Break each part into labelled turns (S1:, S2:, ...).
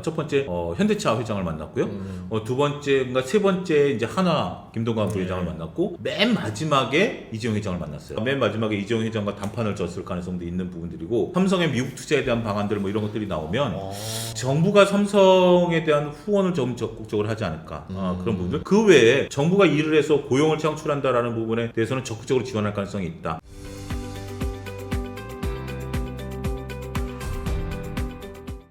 S1: 첫 번째 현대차 회장을 만났고요. 두 번째, 그러니까 세 번째 이제 한화 김동관 부회장을 만났고 맨 마지막에 이재용 회장을 만났어요. 맨 마지막에 이재용 회장과 담판을 졌을 가능성도 있는 부분들이고 삼성의 미국 투자에 대한 방안들 뭐 이런 것들이 나오면 정부가 삼성에 대한 후원을 좀 적극적으로 하지 않을까 그런 부분들. 그 외에 정부가 일을 해서 고용을 창출한다라는 부분에 대해서는 적극적으로 지원할 가능성이 있다.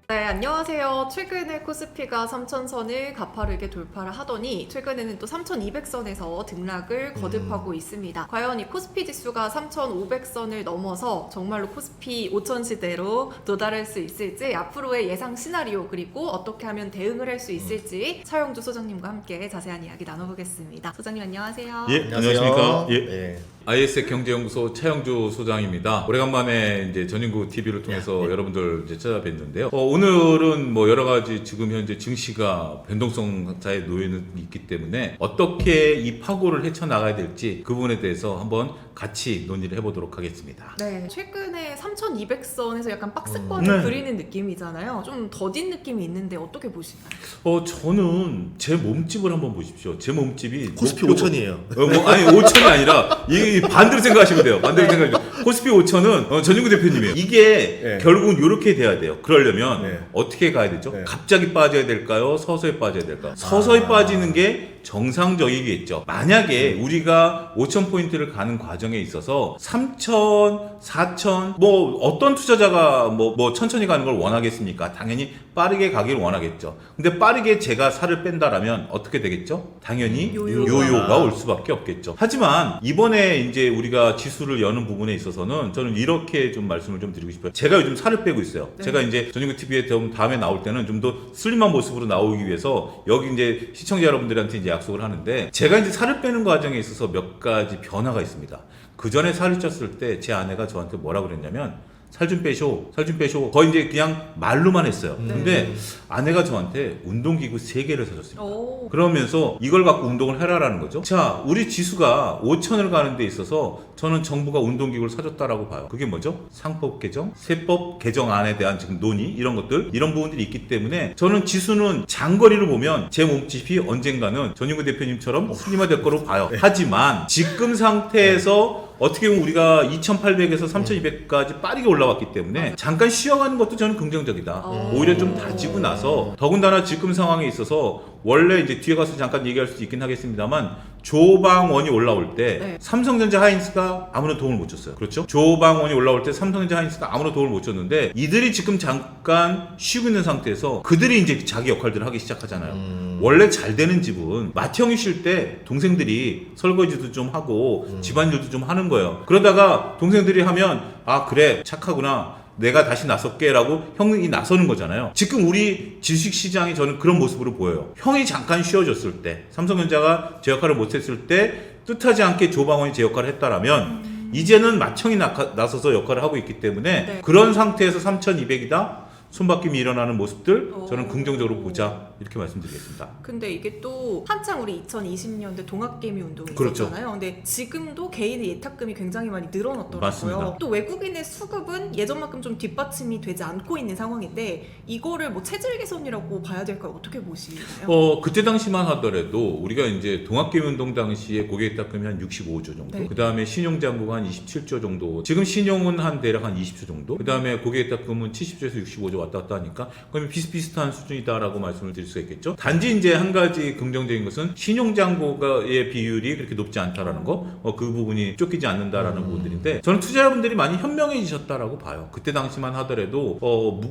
S2: 네, 안녕하세요. 최근에 코스피가 3,000선을 가파르게 돌파를 하더니 최근에는 또 3,200선에서 등락을 거듭하고 있습니다. 과연 이 코스피 지수가 3,500선을 넘어서 정말로 코스피 5,000 시대로 도달할 수 있을지, 앞으로의 예상 시나리오, 그리고 어떻게 하면 대응을 할 수 있을지 차영주 소장님과 함께 자세한 이야기 나눠보겠습니다. 소장님 안녕하세요.
S1: 예, 안녕하십니까. 예.
S3: 네.
S1: IS의 경제연구소 차영주 소장입니다. 오래간만에 이제 전인구 TV를 통해서 여러분들 이제 찾아뵀는데요. 오늘은 뭐 여러 가지 지금 현재 증시가 변동성자에 놓여 있기 때문에 어떻게 이 파고를 헤쳐나가야 될지 그 부분에 대해서 한번 같이 논의를 해보도록 하겠습니다.
S2: 네, 최근에 3,200선에서 약간 박스권을 그리는 느낌이잖아요. 좀 더딘 느낌이 있는데 어떻게 보시나요?
S1: 저는 제 몸집을 한번 보십시오. 제 몸집이
S3: 코스피 5,000이에요.
S1: 아니 5,000이 아니라 이 반대로 생각하시면 돼요. 반대로 생각하시면 코스피 5,000은 전인구 대표님이에요. 이게 결국은 이렇게 돼야 돼요. 그러려면 어떻게 가야 되죠? 갑자기 빠져야 될까요? 서서히 빠져야 될까요? 서서히 빠지는 게 정상적이겠죠. 만약에 우리가 5,000포인트를 가는 과정에 있어서 3,000, 4,000 뭐 어떤 투자자가 뭐 천천히 가는 걸 원하겠습니까? 당연히 빠르게 가기를 원하겠죠. 근데 빠르게 제가 살을 뺀다라면 어떻게 되겠죠? 당연히 요요가 올 수밖에 없겠죠. 하지만 이번에 이제 우리가 지수를 여는 부분에 있어서는 저는 이렇게 좀 말씀을 좀 드리고 싶어요. 제가 요즘 살을 빼고 있어요. 제가 이제 전인구 TV에 다음에 나올 때는 좀 더 슬림한 모습으로 나오기 위해서 여기 이제 시청자 여러분들한테 이제 약속을 하는데, 제가 이제 살을 빼는 과정에 있어서 몇 가지 변화가 있습니다. 그 전에 살을 쪘을 때 제 아내가 저한테 뭐라 그랬냐면 살 좀 빼쇼, 살 좀 빼쇼. 거의 이제 그냥 말로만 했어요. 근데 아내가 저한테 운동기구 3개를 사줬습니다. 그러면서 이걸 갖고 운동을 해라라는 거죠. 자, 우리 지수가 5,000을 가는 데 있어서 저는 정부가 운동기구를 사줬다라고 봐요. 그게 뭐죠? 상법 개정, 세법 개정안에 대한 지금 논의, 이런 것들, 이런 부분들이 있기 때문에 저는 지수는 장거리로 보면 제 몸집이 언젠가는 전인구 대표님처럼 슬림화될 거로 봐요. 하지만 지금 상태에서 어떻게 보면 우리가 2,800에서 3,200까지 빠르게 올라왔기 때문에 잠깐 쉬어가는 것도 저는 긍정적이다. 오히려 좀 다지고 나서, 더군다나 지금 상황에 있어서 원래 이제 뒤에 가서 잠깐 얘기할 수 있긴 하겠습니다만 조방원이 올라올 때 삼성전자 하이닉스가 아무런 도움을 못 줬어요. 그렇죠? 조방원이 올라올 때 삼성전자 하이닉스가 아무런 도움을 못 줬는데 이들이 지금 잠깐 쉬고 있는 상태에서 그들이 이제 자기 역할들을 하기 시작하잖아요. 원래 잘 되는 집은 맏형이 쉴 때 동생들이 설거지도 좀 하고 집안일도 좀 하는 거예요. 그러다가 동생들이 하면 아 그래 착하구나, 내가 다시 나설게 라고 형이 나서는 거잖아요. 지금 우리 주식시장이 저는 그런 모습으로 보여요. 형이 잠깐 쉬어줬을 때, 삼성전자가 제 역할을 못했을 때 뜻하지 않게 조방원이 제 역할을 했다라면 이제는 맏형이 나서서 역할을 하고 있기 때문에 그런 상태에서 3,200이다? 손바뀜이 일어나는 모습들 저는 긍정적으로 보자, 이렇게 말씀드리겠습니다.
S2: 근데 이게 또 한창 우리 2020년대 동학개미 운동이
S1: 그렇죠.
S2: 있었잖아요. 근데 지금도 개인의 예탁금이 굉장히 많이 늘어났더라고요.
S1: 맞습니다.
S2: 또 외국인의 수급은 예전만큼 좀 뒷받침이 되지 않고 있는 상황인데 이거를 뭐 체질 개선이라고 봐야 될까요? 어떻게 보시나요?
S1: 그때 당시만 하더라도 우리가 이제 동학개미 운동 당시에 고객 예탁금이 한 65조 정도, 그 다음에 신용잔고가 한 27조 정도, 지금 신용은 한 대략 한 20조 정도, 그 다음에 고객 예탁금은 70조에서 65조 왔다 갔다 하니까 그러면 비슷비슷한 수준이다라고 말씀을 드릴 수가 있겠죠. 단지 이제 한 가지 긍정적인 것은 신용잔고의 비율이 그렇게 높지 않다라는 거, 그 부분이 쫓기지 않는다라는 부분들인데, 저는 투자자분들이 많이 현명해지셨다라고 봐요. 그때 당시만 하더라도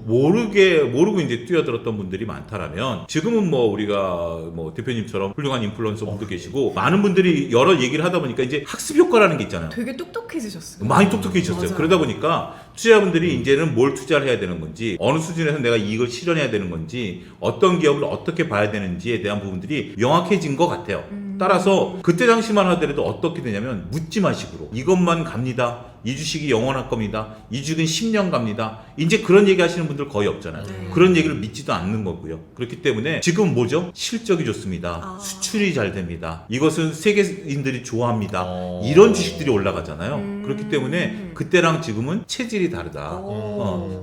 S1: 모르고 이제 뛰어들었던 분들이 많다라면 지금은 뭐 우리가 뭐 대표님처럼 훌륭한 인플루언서 분도 계시고 많은 분들이 여러 얘기를 하다 보니까 이제 학습 효과라는 게 있잖아요.
S2: 되게 똑똑해지셨어요.
S1: 많이 똑똑해지셨어요.
S2: 맞아요.
S1: 그러다 보니까 투자자분들이 이제는 뭘 투자를 해야 되는 건지, 어느 수준에서 내가 이익을 실현해야 되는 건지, 어떤 기업을 어떻게 봐야 되는지에 대한 부분들이 명확해진 것 같아요. 따라서 그때 당시만 하더라도 어떻게 되냐면 묻지마 식으로 이것만 갑니다, 이 주식이 영원할 겁니다. 이 주식은 10년 갑니다. 이제 그런 얘기 하시는 분들 거의 없잖아요. 그런 얘기를 믿지도 않는 거고요. 그렇기 때문에 지금 뭐죠? 실적이 좋습니다. 수출이 잘 됩니다. 이것은 세계인들이 좋아합니다. 이런 주식들이 올라가잖아요. 그렇기 때문에 그때랑 지금은 체질이 다르다.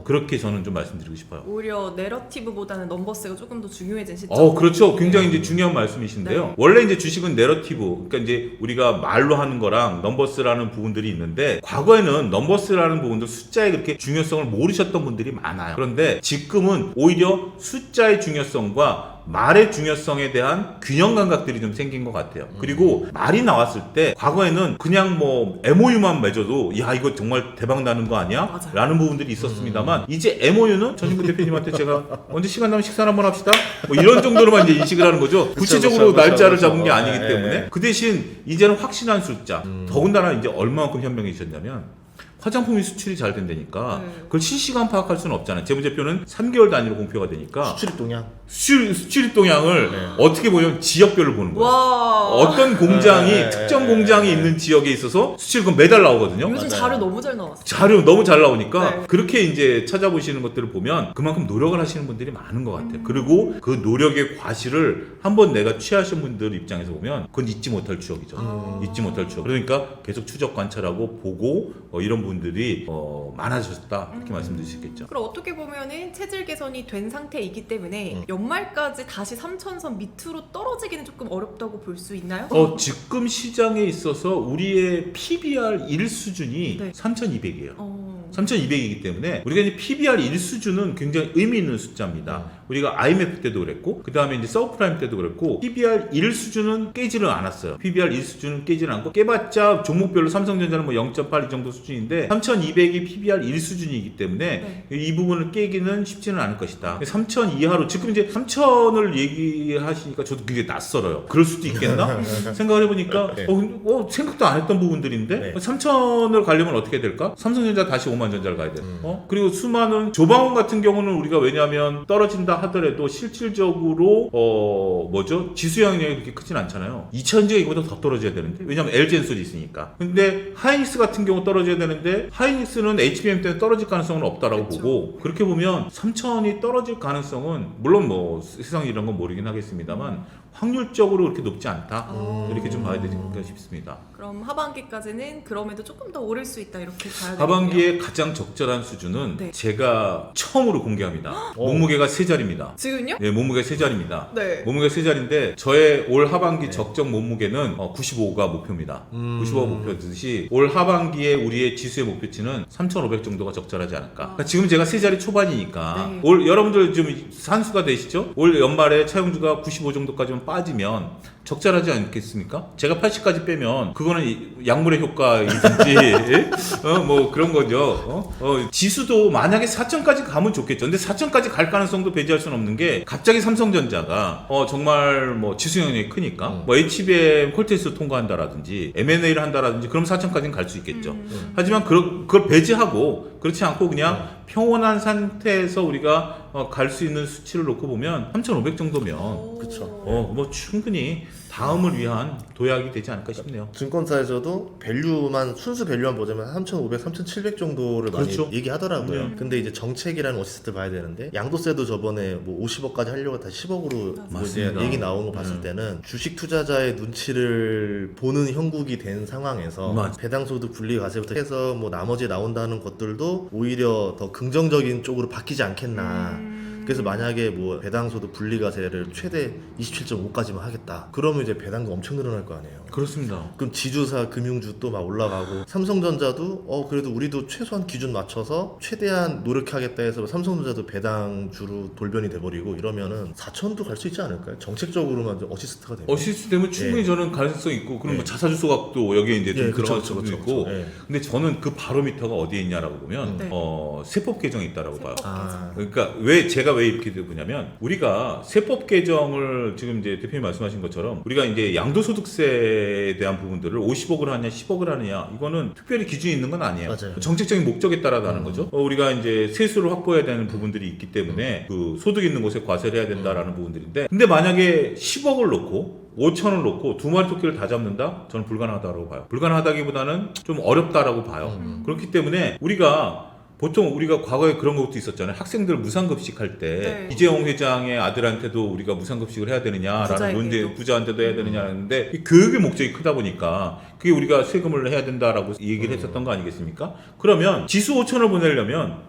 S1: 그렇게 저는 좀 말씀드리고 싶어요.
S2: 오히려 내러티브보다는 넘버스가 조금 더 중요해진 시점.
S1: 그렇죠. 굉장히 이제 중요한 말씀이신데요.
S2: 네.
S1: 원래 이제 주식은 내러티브, 그러니까 이제 우리가 말로 하는 거랑 넘버스라는 부분들이 있는데, 과거에는 넘버스라는 부분도 숫자의 그렇게 중요성을 모르셨던 분들이 많아요. 그런데 지금은 오히려 숫자의 중요성과 말의 중요성에 대한 균형 감각들이 좀 생긴 것 같아요. 그리고 말이 나왔을 때 과거에는 그냥 뭐 MOU만 맺어도 야 이거 정말 대박 나는 거 아니야?
S2: 맞아요.
S1: 라는 부분들이 있었습니다만 이제 MOU는 전진구 대표님한테 제가 언제 시간 나면 식사 한번 합시다 뭐 이런 정도로만 이제 인식을 하는 거죠. 구체적으로 날짜를 잡은 게 아니기 때문에 그 대신 이제는 확실한 숫자, 더군다나 이제 얼마만큼 현명해지셨냐면 화장품이 수출이 잘 된다니까 그걸 실시간 파악할 수는 없잖아요. 재무제표는 3개월 단위로 공표가 되니까
S3: 수출입 동향.
S1: 수출입 동향을 어떻게 보면 지역별로 보는 거예요.
S2: 와.
S1: 어떤 공장이 특정 공장이 있는 지역에 있어서 수출입은 매달 나오거든요.
S2: 요즘 자료 너무 잘 나왔어요.
S1: 자료 너무 잘 나오니까
S2: 네.
S1: 그렇게 이제 찾아보시는 것들을 보면 그만큼 노력을 하시는 분들이 많은 것 같아요. 그리고 그 노력의 과실을 한번 내가 취하신 분들 입장에서 보면 그건 잊지 못할 추억이죠. 잊지 못할 추억. 그러니까 계속 추적 관찰하고 보고 이런 분들이 많아졌다 이렇게 말씀드릴 수 있겠죠.
S2: 그럼 어떻게 보면은 체질 개선이 된 상태이기 때문에 연말까지 다시 3,000선 밑으로 떨어지기는 조금 어렵다고 볼 수 있나요?
S1: 지금 시장에 있어서 우리의 PBR 1 수준이
S2: 네.
S1: 3,200이에요. 3,200이기 때문에 우리가 이제 PBR 1 수준은 굉장히 의미 있는 숫자입니다. 우리가 IMF 때도 그랬고 그 다음에 이제 서브프라임 때도 그랬고 PBR 1 수준은 깨지는 않았어요. PBR 1 수준은 깨지는 않고 깨봤자 종목별로 삼성전자는 뭐 0.8 이 정도 수준인데 3,200이 PBR 1 수준이기 때문에 이 부분을 깨기는 쉽지는 않을 것이다. 3,000 이하로 지금 이제 3,000을 얘기하시니까 저도 굉장히 낯설어요. 그럴 수도 있겠나? 생각을 해보니까 생각도 안 했던 부분들인데 3,000을 가려면 어떻게 될까? 삼성전자 다시 5만 전자를 가야 돼. 그리고 수많은 조방원 같은 경우는 우리가 왜냐하면 떨어진다 하더라도 실질적으로 뭐죠? 지수 영향력이 그렇게 크진 않잖아요. 2,000지가 이거보다 더 떨어져야 되는데 왜냐하면 LG엔솔이 있으니까. 근데 하이닉스 같은 경우 떨어져야 되는데 하이닉스는 HBM 때문에 떨어질 가능성은 없다라고
S2: 그렇죠.
S1: 보고 그렇게 보면 3,000이 떨어질 가능성은 물론 뭐 세상 이런 건 모르긴 하겠습니다만 확률적으로 그렇게 높지 않다 이렇게 좀 봐야 되지 싶습니다.
S2: 그럼 하반기까지는 그럼에도 조금 더 오를 수 있다 이렇게 봐야 되겠네요.
S1: 하반기에 가장 적절한 수준은
S2: 네.
S1: 제가 처음으로 공개합니다. 몸무게가 3자리입니다.
S2: 지금요?
S1: 네, 몸무게가 3자리입니다.
S2: 네.
S1: 몸무게가 3자리인데 저의 올 하반기 적정 몸무게는 95가 목표입니다. 95가 목표듯이 올 하반기에 우리의 지수의 목표치는 3,500 정도가 적절하지 않을까. 그러니까 지금 제가 3자리 초반이니까
S2: 네.
S1: 올 여러분들 좀 산수가 되시죠? 올 연말에 차용주가 95 정도까지만 빠지면 적절하지 않겠습니까? 제가 80까지 빼면 그거는 약물의 효과이든지 뭐 그런 거죠. 지수도 만약에 4천까지 가면 좋겠죠. 근데 4천까지 갈 가능성도 배제할 수는 없는 게 갑자기 삼성전자가 정말 뭐 지수 영향이 크니까 뭐 HBM 콜테스트 통과한다라든지 M&A를 한다라든지 그럼 4천까지는 갈 수 있겠죠. 하지만 그걸 배제하고 그렇지 않고 그냥 평온한 상태에서 우리가 갈 수 있는 수치를 놓고 보면 3,500 정도면
S3: 그렇죠.
S1: 뭐 충분히 다음을 위한 도약이 되지 않을까 싶네요.
S3: 증권사에서도 밸류만 순수 밸류만 보자면 3,500, 3,700 정도를
S1: 그렇죠.
S3: 많이 얘기하더라고요. 근데 이제 정책이라는 어시스트 봐야 되는데 양도세도 저번에 뭐 50억까지 하려고 다 10억으로 뭐 이제
S1: 맞습니다.
S3: 얘기 나온 거 봤을 때는 주식 투자자의 눈치를 보는 형국이 된 상황에서
S1: 맞아.
S3: 배당소득 분리 과세부터 해서 뭐 나머지 나온다는 것들도 오히려 더 긍정적인 쪽으로 바뀌지 않겠나. 그래서 만약에 뭐 배당소득 분리과세를 최대 27.5까지만 하겠다. 그러면 이제 배당도 엄청 늘어날 거 아니에요.
S1: 그렇습니다.
S3: 그럼 지주사 금융주 또 막 올라가고 삼성전자도 그래도 우리도 최소한 기준 맞춰서 최대한 노력하겠다 해서 삼성전자도 배당주로 돌변이 돼버리고 이러면은 4천도 갈 수 있지 않을까요? 정책적으로만 좀 어시스트가 되면.
S1: 어시스트 되면 충분히 저는 가능성 있고 그럼 뭐 자사주 소각도 여기에 이제 좀 들어갈 수도 있고. 근데 저는 그 바로미터가 어디에 있냐라고 보면 세법 개정이 있다라고 봐요. 그러니까 제가 왜 이렇게 되냐면 우리가 세법 개정을 지금 이제 대표님 말씀하신 것처럼 우리가 이제 양도소득세에 대한 부분들을 50억을 하냐 10억을 하느냐 이거는 특별히 기준이 있는 건 아니에요.
S3: 맞아요.
S1: 정책적인 목적에 따라서 하는 거죠. 우리가 이제 세수를 확보해야 되는 부분들이 있기 때문에 그 소득 있는 곳에 과세를 해야 된다라는 부분들인데 근데 만약에 10억을 놓고 5천을 놓고 2마리 토끼를 다 잡는다? 저는 불가능하다고 봐요. 불가능하다기보다는 좀 어렵다라고 봐요. 그렇기 때문에 보통 우리가 과거에 그런 것도 있었잖아요. 학생들 무상급식 할 때
S2: 네.
S1: 이재용 회장의 아들한테도 우리가 무상급식을 해야 되느냐라는 논제, 부자한테도 해야 되느냐는데 교육의 목적이 크다 보니까 그게 우리가 세금을 해야 된다라고 얘기를 했었던 거 아니겠습니까? 그러면 지수 5천을 보내려면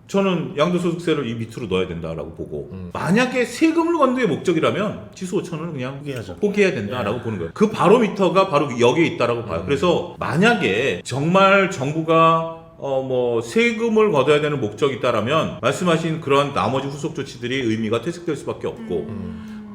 S1: 저는 양도소득세를 이 밑으로 넣어야 된다라고 보고 만약에 세금을 걷는 게 목적이라면 지수 5천은 그냥 포기해야 된다라고 보는 거예요. 그 바로미터가 바로 여기에 있다라고 봐요. 그래서 만약에 정말 정부가 세금을 걷어야 되는 목적이 있다라면 말씀하신 그런 나머지 후속 조치들이 의미가 퇴색될 수밖에 없고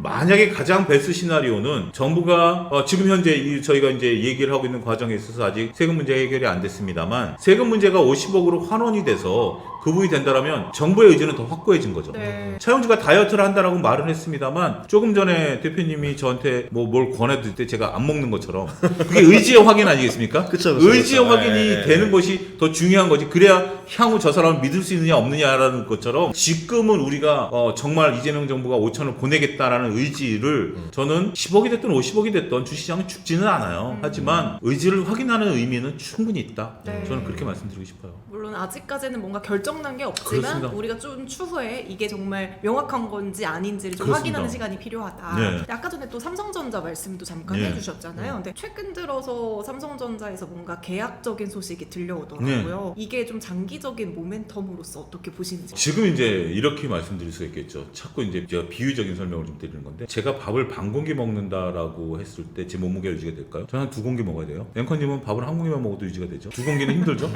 S1: 만약에 가장 베스트 시나리오는 정부가 지금 현재 저희가 이제 얘기를 하고 있는 과정에 있어서 아직 세금 문제 해결이 안 됐습니다만 세금 문제가 50억으로 환원이 돼서 그 부분이 된다라면 정부의 의지는 더 확고해진 거죠.
S2: 네.
S1: 차용주가 다이어트를 한다라고 말은 했습니다만 조금 전에 대표님이 저한테 뭘 권해줄 때 제가 안 먹는 것처럼 그게 의지의 확인 아니겠습니까?
S3: 그쵸,
S1: 의지의
S3: 그쵸.
S1: 확인이 되는 것이 더 중요한 거지. 그래야 향후 저 사람을 믿을 수 있느냐 없느냐라는 것처럼 지금은 우리가 정말 이재명 정부가 5천을 보내겠다라는 의지를 저는 10억이 됐든 50억이 됐든 주시장은 죽지는 않아요. 하지만 의지를 확인하는 의미는 충분히 있다.
S2: 네.
S1: 저는 그렇게 말씀드리고 싶어요.
S2: 물론 아직까지는 뭔가 결정난 게 없지만
S1: 그렇습니다.
S2: 우리가 좀 추후에 이게 정말 명확한 건지 아닌지를 좀
S1: 그렇습니다.
S2: 확인하는 시간이 필요하다.
S1: 네.
S2: 근데 아까 전에 또 삼성전자 말씀도 잠깐
S1: 네.
S2: 해주셨잖아요. 근데 최근 들어서 삼성전자에서 뭔가 계약적인 소식이 들려오더라고요. 이게 좀 장기적인 모멘텀으로서 어떻게 보시는지.
S1: 지금 이제 이렇게 말씀드릴 수가 있겠죠. 자꾸 이제 제가 비유적인 설명을 좀 드리는 건데 제가 밥을 반 공기 먹는다라고 했을 때 제 몸무게가 유지가 될까요? 저는 한 2공기 먹어야 돼요. 앵커님은 밥을 한 공기만 먹어도 유지가 되죠. 2공기는 힘들죠.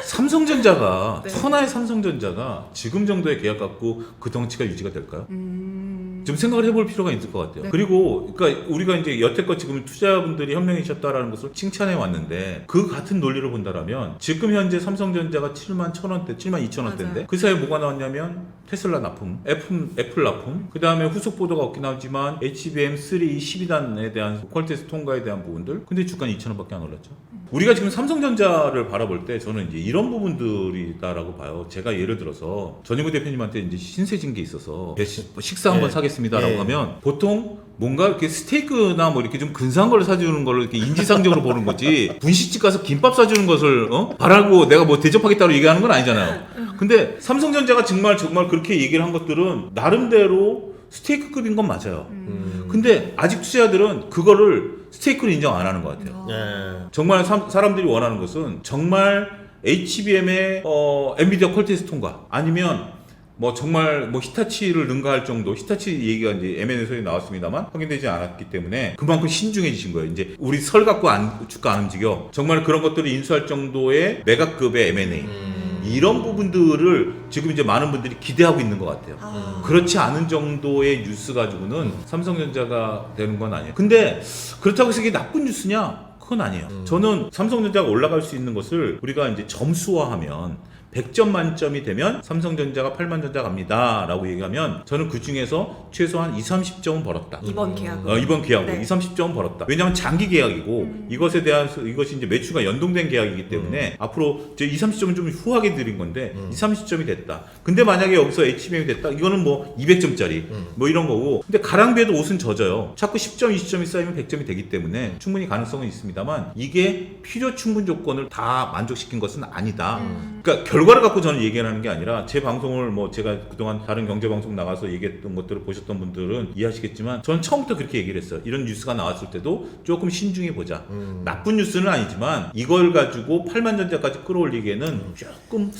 S1: 삼성전자가
S2: 네.
S1: 천하의 삼성전자가 지금 정도의 계약 갖고 그 덩치가 유지가 될까요? 좀 생각을 해볼 필요가 있을 것 같아요.
S2: 네.
S1: 그리고 그러니까 우리가 이제 여태껏 지금 투자분들이 현명해졌다라는 것을 칭찬해 왔는데 그 같은 논리를 본다라면 지금 현재 삼성전자가 7만 1,000원대, 7만 2,000원대인데
S2: 맞아요.
S1: 그 사이에 뭐가 나왔냐면 테슬라 납품, 애플 납품, 그 다음에 후속 보도가 없긴 하지만 HBM3 12단에 대한 퀄테스트 통과에 대한 부분들. 근데 주가는 2,000원밖에 안 올랐죠. 우리가 지금 삼성전자를 바라볼 때 저는 이제 이런 부분들이다라고 봐요. 제가 예를 들어서 전인구 대표님한테 이제 신세진 게 있어서 식사 한번 사겠습니다라고 하면 보통 뭔가 이렇게 스테이크나 뭐 이렇게 좀 근사한 걸 사주는 걸 이렇게 인지상정으로 보는 거지 분식집 가서 김밥 사주는 것을 바라고 내가 뭐 대접하겠다고 얘기하는 건 아니잖아요. 근데 삼성전자가 정말 그렇게 얘기를 한 것들은 나름대로 스테이크급인 건 맞아요. 근데 아직 투자자들은 그거를 스테이크로 인정 안 하는 것 같아요. 정말 사람들이 원하는 것은 정말 HBM의 엔비디아 퀄테스트 통과 아니면 뭐 정말 뭐 히타치를 능가할 정도 히타치 얘기가 이제 M&A 나왔습니다만 확인되지 않았기 때문에 그만큼 신중해지신 거예요. 이제 우리 설 갖고 주가 안 움직여 정말 그런 것들을 인수할 정도의 메가급의 M&A 이런 부분들을 지금 이제 많은 분들이 기대하고 있는 것 같아요. 그렇지 않은 정도의 뉴스 가지고는 삼성전자가 되는 건 아니에요. 근데 그렇다고 해서 이게 나쁜 뉴스냐? 그건 아니에요. 저는 삼성전자가 올라갈 수 있는 것을 우리가 이제 점수화하면 100점 만점이 되면 삼성전자가 8만전자 갑니다 라고 얘기하면 저는 그 중에서 최소한 20-30점은 벌었다.
S2: 이번 계약.
S1: 이번 계약으로
S2: 네.
S1: 20-30점은 벌었다. 왜냐하면 장기 계약이고 이것에 대한 이것이 이제 매출과 연동된 계약이기 때문에 앞으로 이제 20-30점은 좀 후하게 드린 건데 20-30점이 됐다. 근데 만약에 여기서 HBM이 됐다. 이거는 뭐 200점짜리 뭐 이런 거고. 근데 가랑비에도 옷은 젖어요. 자꾸 10점, 20점이 쌓이면 100점이 되기 때문에 충분히 가능성은 있습니다만 이게 필요 충분 조건을 다 만족시킨 것은 아니다. 그러니까 결과를 갖고 저는 얘기하는 게 아니라 제 방송을 뭐 제가 그동안 다른 경제 방송 나가서 얘기했던 것들을 보셨던 분들은 이해하시겠지만 저는 처음부터 그렇게 얘기를 했어요. 이런 뉴스가 나왔을 때도 조금 신중해 보자. 나쁜 뉴스는 아니지만 이걸 가지고 8만 전자까지 끌어올리기에는 조금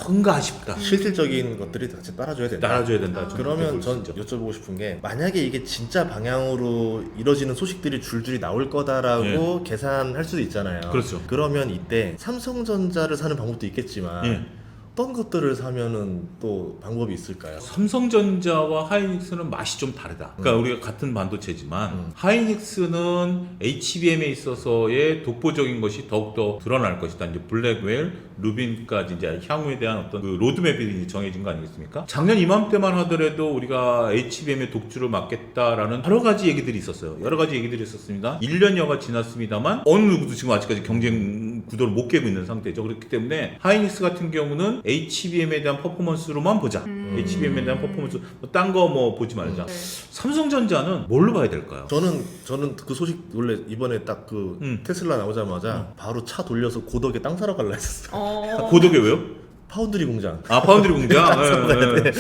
S1: 뭔가 아쉽다.
S3: 실질적인 것들이 같이 따라줘야 된다.
S1: 따라줘야 된다.
S3: 그러면 전 여쭤보고 싶은 게 만약에 이게 진짜 방향으로 이뤄지는 소식들이 줄줄이 나올 거다라고 계산할 수도 있잖아요.
S1: 그렇죠.
S3: 그러면 이때 삼성전자를 사는 방법도 있겠지만 어떤 것들을 사면은 또 방법이 있을까요?
S1: 삼성전자와 하이닉스는 맛이 좀 다르다. 그러니까 우리가 같은 반도체지만 하이닉스는 HBM에 있어서의 독보적인 것이 더욱더 드러날 것이다. 이제 블랙웰, 루빈까지 이제 향후에 대한 어떤 그 로드맵이 정해진 거 아니겠습니까? 작년 이맘때만 하더라도 우리가 HBM의 독주를 막겠다라는 여러 가지 얘기들이 있었어요. 여러 가지 얘기들이 있었습니다. 1년여가 지났습니다만 어느 누구도 지금 아직까지 경쟁 구도를 못 깨고 있는 상태죠. 그렇기 때문에 하이닉스 같은 경우는 HBM에 대한 퍼포먼스로만 보자. HBM에 대한 퍼포먼스 딴 거 뭐 보지 말자.
S2: 네.
S1: 삼성전자는 뭘로 봐야 될까요?
S3: 저는 그 소식 원래 이번에 딱 그 테슬라 나오자마자 바로 차 돌려서 고덕에 땅 사러 갈라 했었어요.
S1: 고덕에 왜요?
S3: 파운드리 공장.
S1: 아, 파운드리 공장? 네.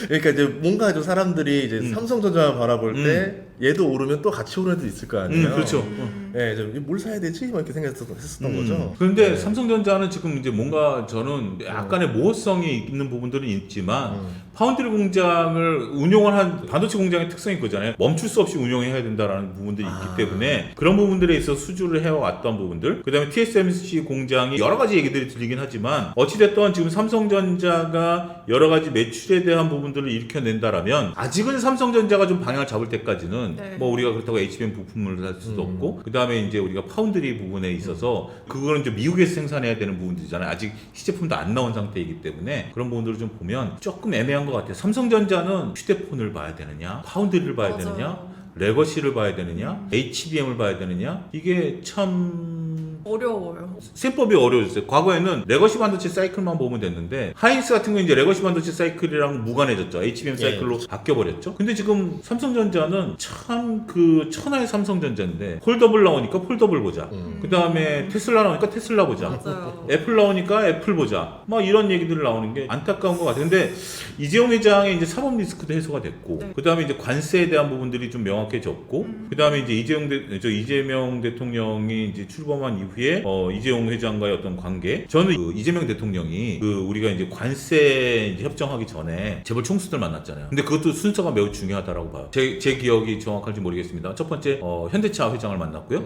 S3: 그러니까 이제 뭔가 좀 사람들이 이제 삼성전자만 바라볼 때 얘도 오르면 또 같이 오르는 애도 있을 거 아니에요.
S1: 그렇죠.
S3: 예, 뭘 사야 되지? 막 이렇게 생각했었던 거죠.
S1: 그런데
S3: 네.
S1: 삼성전자는 지금 이제 뭔가 저는 약간의 모호성이 있는 부분들은 있지만 파운드리 공장을 운용을 한 반도체 공장의 특성이 그거잖아요. 멈출 수 없이 운영해야 된다라는 부분들이 있기 때문에 그런 부분들에 있어 수주를 해왔던 부분들. 그 다음에 TSMC 공장이 여러 가지 얘기들이 들리긴 하지만 어찌됐든 지금 삼성전자가 여러 가지 매출에 대한 부분들을 일으켜낸다라면 아직은 삼성전자가 좀 방향을 잡을 때까지는
S2: 네.
S1: 뭐 우리가 그렇다고 HBM 부품을 살 수도 없고 그 다음에 이제 우리가 파운드리 부분에 있어서 그거는 좀 미국에서 생산해야 되는 부분들이잖아요. 아직 시제품도 안 나온 상태이기 때문에 그런 부분들을 좀 보면 조금 애매한 것 같아요. 삼성전자는 휴대폰을 봐야 되느냐, 파운드리를 봐야
S2: 맞아요.
S1: 되느냐, 레거시를 봐야 되느냐, HBM을 봐야 되느냐, 이게 참
S2: 어려워요.
S1: 셈법이 어려워졌어요. 과거에는 레거시 반도체 사이클만 보면 됐는데 하이닉스 같은 경우는 이제 레거시 반도체 사이클이랑 무관해졌죠. HBM 사이클로 바뀌어버렸죠. 근데 지금 삼성전자는 참 그 천하의 삼성전자인데 폴더블 나오니까 폴더블 보자. 그 다음에 테슬라 나오니까 테슬라 보자.
S2: 맞아요.
S1: 애플 나오니까 애플 보자. 막 이런 얘기들이 나오는 게 안타까운 것 같아요. 근데 이재용 회장의 이제 사법 리스크도 해소가 됐고,
S2: 네.
S1: 그 다음에 이제 관세에 대한 부분들이 좀 명확해졌고, 그 다음에 이제 이재명 대통령이 이제 출범한 이후에 이재용 회장과의 어떤 관계. 저는 그 이재명 대통령이 그 우리가 이제 관세 이제 협정하기 전에 재벌 총수들 만났잖아요. 근데 그것도 순서가 매우 중요하다라고 봐요. 제 기억이 정확할지 모르겠습니다. 첫 번째 현대차 회장을 만났고요.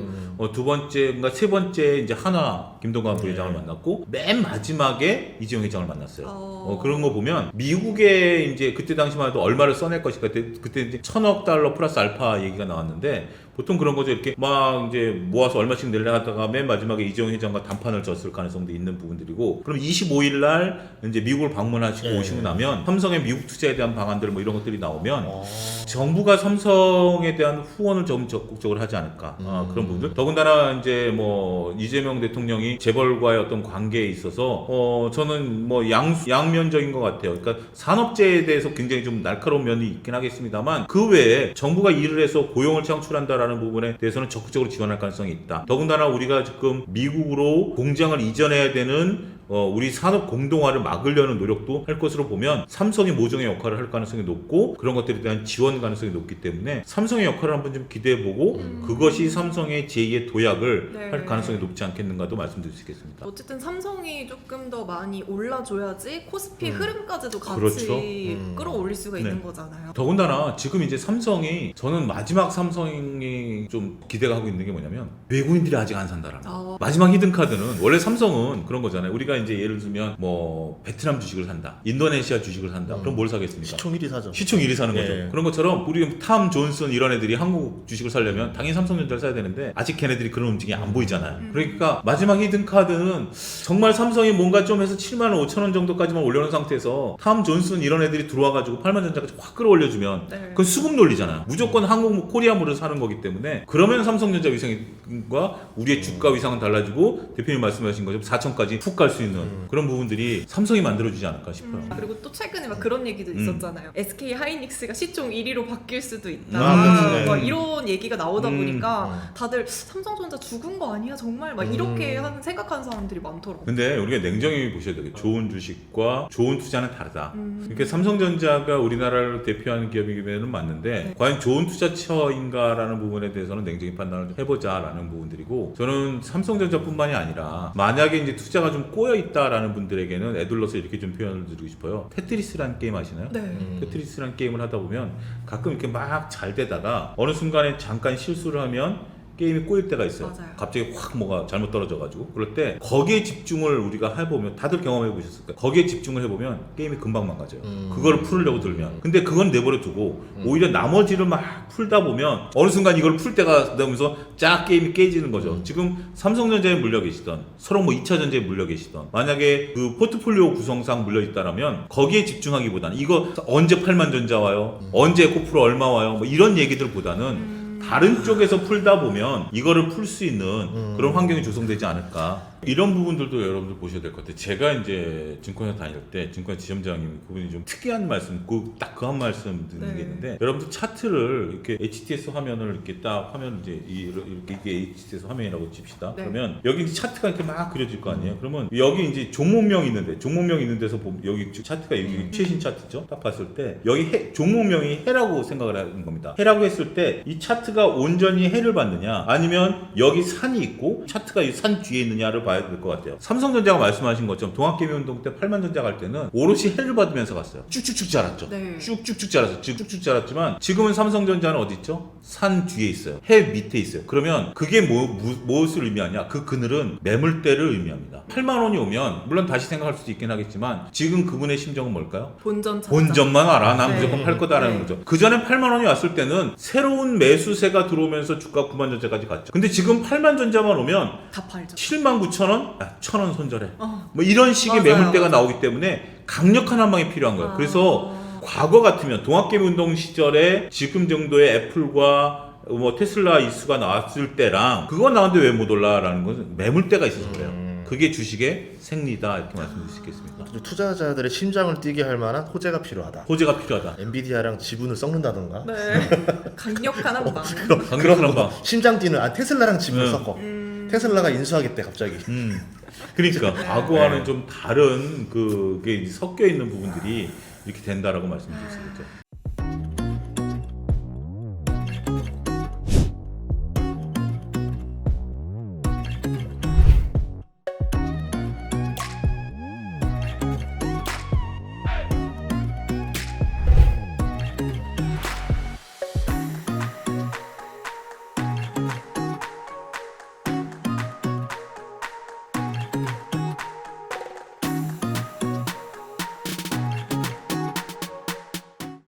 S1: 두 번째인가 세 번째 이제 한화 김동관 부회장을 만났고 맨 마지막에 이재용 회장을 만났어요. 그런 거 보면 미국에 이제 그때 당시만 해도 얼마를 써낼 것인가 그때 이제 1,000억 달러 플러스 알파 얘기가 나왔는데 보통 그런 거죠. 이렇게 막 이제 모아서 얼마씩 내려 하다가 맨 마지막에 이재용 회장과 단판을 졌을 가능성도 있는 부분들이고, 그럼 25일 날 이제 미국을 방문하시고 오시고 나면 삼성의 미국 투자에 대한 방안들 뭐 이런 것들이 나오면 정부가 삼성에 대한 후원을 좀 적극적으로 하지 않을까. 그런 부분들. 더군다나 이제 뭐 이재명 대통령이 재벌과의 어떤 관계에 있어서 저는 뭐 양면적인 것 같아요. 그러니까 산업재해에 대해서 굉장히 좀 날카로운 면이 있긴 하겠습니다만 그 외에 정부가 일을 해서 고용을 창출한다라는 부분에 대해서는 적극적으로 지원할 가능성이 있다. 더군다나 우리가 지금 미국으로 공장을 이전해야 되는 우리 산업 공동화를 막으려는 노력도 할 것으로 보면 삼성이 모종의 역할을 할 가능성이 높고 그런 것들에 대한 지원 가능성이 높기 때문에 삼성의 역할을 한번 좀 기대해보고 그것이 삼성의 제2의 도약을 할 가능성이 높지 않겠는가도 말씀드릴 수 있겠습니다.
S2: 어쨌든 삼성이 조금 더 많이 올라줘야지 코스피 흐름까지도 같이
S1: 그렇죠.
S2: 끌어올릴 수가
S1: 네.
S2: 있는 거잖아요.
S1: 더군다나 지금 이제 삼성이 저는 마지막 삼성이 좀 기대가 하고 있는 게 뭐냐면 외국인들이 아직 안 산다라는 거. 마지막 히든카드는 원래 삼성은 그런 거잖아요. 우리가 이제 예를 들면 뭐 베트남 주식을 산다, 인도네시아 주식을 산다. 그럼 뭘 사겠습니까?
S3: 시총 1위 사죠.
S1: 시총 1위 사는 거죠.
S3: 예.
S1: 그런 것처럼 우리 탐 존슨 이런 애들이 한국 주식을 사려면 당연히 삼성전자를 사야 되는데 아직 걔네들이 그런 움직임이 안 보이잖아요. 그러니까 마지막 히든카드는 정말 삼성이 뭔가 좀 해서 7만 5천 원 정도까지만 올려놓은 상태에서 탐 존슨 이런 애들이 들어와가지고 8만 전자까지 확 끌어올려주면 그건 수급 논리잖아요. 무조건 한국 코리아물을 사는 거기 때문에 그러면 삼성전자 위상과 우리의 주가 위상은 달라지고 대표님 말씀하신 것처럼 4천까지 푹 갈 수 있는 그런 부분들이 삼성이 만들어주지 않을까 싶어요.
S2: 그리고 또 최근에 막 그런 얘기도 있었잖아요. SK 하이닉스가 시총 1위로 바뀔 수도 있다.
S3: 그치.
S2: 막 이런 얘기가 나오다 보니까 다들 삼성전자 죽은 거 아니야 정말 막 이렇게 생각하는 사람들이 많더라고요.
S1: 근데 우리가 냉정히 보셔야 되겠죠. 좋은 주식과 좋은 투자는 다르다. 그러니까 삼성전자가 우리나라를 대표하는 기업이기는 맞는데 과연 좋은 투자처인가라는 부분에 대해서는 냉정히 판단을 해보자라는 부분들이고, 저는 삼성전자뿐만이 아니라 만약에 이제 투자가 좀 꼬여 있다라는 분들에게는 애둘러서 이렇게 좀 표현을 드리고 싶어요. 테트리스라는 게임 아시나요?
S2: 네.
S1: 테트리스라는 게임을 하다 보면 가끔 이렇게 막 잘 되다가 어느 순간에 잠깐 실수를 하면 게임이 꼬일 때가 있어요.
S2: 맞아요.
S1: 갑자기 확 뭐가 잘못 떨어져가지고 그럴 때 거기에 집중을 우리가 해보면, 다들 경험해 보셨을 거예요. 거기에 집중을 해보면 게임이 금방 망가져요. 그거를 풀으려고 들면. 근데 그건 내버려 두고 오히려 나머지를 막 풀다 보면 어느 순간 이걸 풀 때가 되면서 쫙 게임이 깨지는 거죠. 지금 삼성전자에 물려 계시던, 서로 뭐 2차 전지에 물려 계시던, 만약에 그 포트폴리오 구성상 물려 있다라면 거기에 집중하기보다는 이거 언제 8만 전자 와요? 언제 에코프로 얼마 와요? 뭐 이런 얘기들보다는 다른 쪽에서 풀다 보면 이거를 풀 수 있는 그런 환경이 조성되지 않을까. 이런 부분들도 여러분들 보셔야 될 것 같아요. 제가 이제 증권회 다닐 때 증권 지점장님 그분이 좀 특이한 말씀, 딱 그 한 말씀 듣는
S2: 네.
S1: 게 있는데, 여러분들 차트를 이렇게 HTS 화면을 이렇게 딱 화면 이제 이렇게 이게 HTS 화면이라고 칩시다.
S2: 네.
S1: 그러면 여기 이제 차트가 이렇게 막 그려질 거 아니에요. 그러면 여기 이제 종목명 있는데 종목명 있는 데서 보면 여기 차트가 여기 최신 차트죠. 딱 봤을 때 여기 종목명이 해라고 생각을 하는 겁니다. 해라고 했을 때 이 차트가 온전히 해를 받느냐 아니면 여기 산이 있고 차트가 이 산 뒤에 있느냐를 봐야 될 것 같아요. 삼성전자가 말씀하신 것처럼 동학개미운동 때 8만전자 갈 때는 오롯이 해를 받으면서 갔어요. 쭉쭉쭉 자랐죠.
S2: 네.
S1: 쭉쭉쭉 자랐어요. 쭉쭉 자랐지만 지금은 삼성전자는 어디 있죠? 산 뒤에 있어요. 해 밑에 있어요. 그러면 그게 무엇을 의미하냐? 그 그늘은 매물대를 의미합니다. 8만 원이 오면 물론 다시 생각할 수도 있긴 하겠지만 지금 그분의 심정은 뭘까요?
S2: 본전 찾자.
S1: 본전만 알아. 난
S2: 네.
S1: 무조건 팔 거다라는
S2: 네.
S1: 거죠. 그 전에 8만 원이 왔을 때는 새로운 매수세가 들어오면서 주가 9만 전자까지 갔죠. 근데 지금 8만 전자만 오면
S2: 다 팔죠.
S1: 7만 9천 원? 야, 1,000원 손절해.
S2: 어.
S1: 뭐 이런 식의
S2: 맞아요.
S1: 매물대가 나오기 때문에 강력한 한 방이 필요한 거예요. 그래서 과거 같으면 동학개미 운동 시절에 지금 정도의 애플과 뭐 테슬라 이슈가 나왔을 때랑 그거 나왔는데 왜 못 올라라는 것은 매물대가 있어서 그래요. 그게 주식의 생리다 이렇게 말씀드릴 수 있겠습니다.
S3: 투자자들의 심장을 뛰게 할 만한 호재가 필요하다.
S1: 호재가 필요하다.
S3: 엔비디아랑 지분을 섞는다던가.
S2: 네. 강력한 한 방.
S1: 강력한 한 방.
S3: 심장 뛰는 테슬라랑 지분을
S1: 네.
S3: 섞어. 테슬라가 인수하겠대 갑자기.
S1: 그러니까 과거와는 좀 다른 그게 섞여 있는 부분들이 이렇게 된다라고 말씀드릴 수 있죠.